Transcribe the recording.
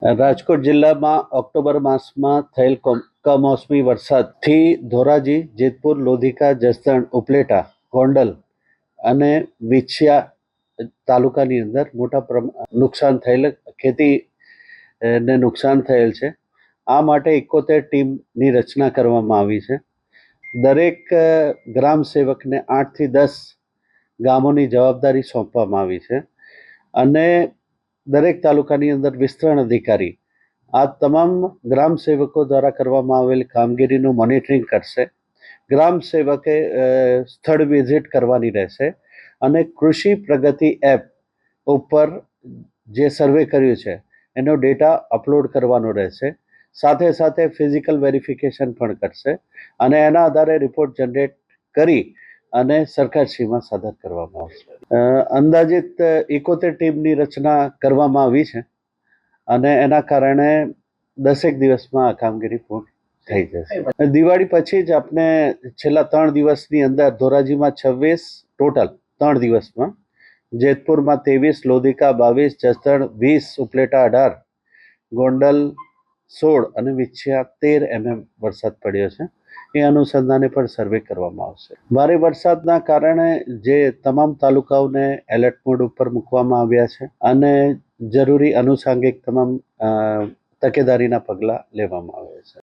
રાજકોટ જિલ્લામાં ઓક્ટોબર માસમાં થયેલ કમોસમી વરસાદથી ધોરાજી, જેતપુર, લોધિકા, જસદણ, ઉપલેટા, ગોંડલ અને વિછિયા તાલુકાની અંદર મોટા નુકસાન થયેલ ખેતીને નુકસાન થયેલ છે. આ માટે 71 ટીમની રચના કરવામાં આવી છે. દરેક ગ્રામ સેવકને 8 થી 10 ગામોની જવાબદારી સોંપવામાં આવી છે અને દરેક તાલુકાની અંદર વિસ્તરણ અધિકારી આ તમામ ગ્રામ સેવકો દ્વારા કરવામાં આવેલ કામગીરીનું મોનિટરિંગ કરશે. ગ્રામ સેવકે સ્થળ વિઝિટ કરવાની રહેશે અને કૃષિ પ્રગતિ એપ ઉપર જે સર્વે કર્યું છે એનો ડેટા અપલોડ કરવાનો રહેશે. સાથે સાથે ફિઝિકલ વેરિફિકેશન પણ કરશે અને એના આધારે રિપોર્ટ જનરેટ કરી અને સરકારશ્રીમાં સાદર કરવામાં આવશે. અંદાજિત 71 ટીમની રચના કરવામાં આવી છે અને એના કારણે 10 દિવસમાં આ કામગીરી પૂર્ણ થઈ જશે. દિવાળી પછી જ આપણે છેલ્લા 3 દિવસની અંદર ધોરાજીમાં 26 ટોટલ 3 દિવસમાં, જેતપુરમાં 23, લોધિકા 22, જસદણ 20, ઉપલેટા 18, ગોંડલ 16 અને વિછિયા 13 વરસાદ પડ્યો છે. એ અનુસંધાને પણ સર્વે કરવામાં આવશે. ભારે વરસાદના કારણે જે તમામ તાલુકાઓને એલર્ટ મોડ ઉપર મૂકવામાં આવ્યા છે અને જરૂરી આનુષાંગિક તમામ તકેદારીના પગલાં લેવામાં આવ્યા છે.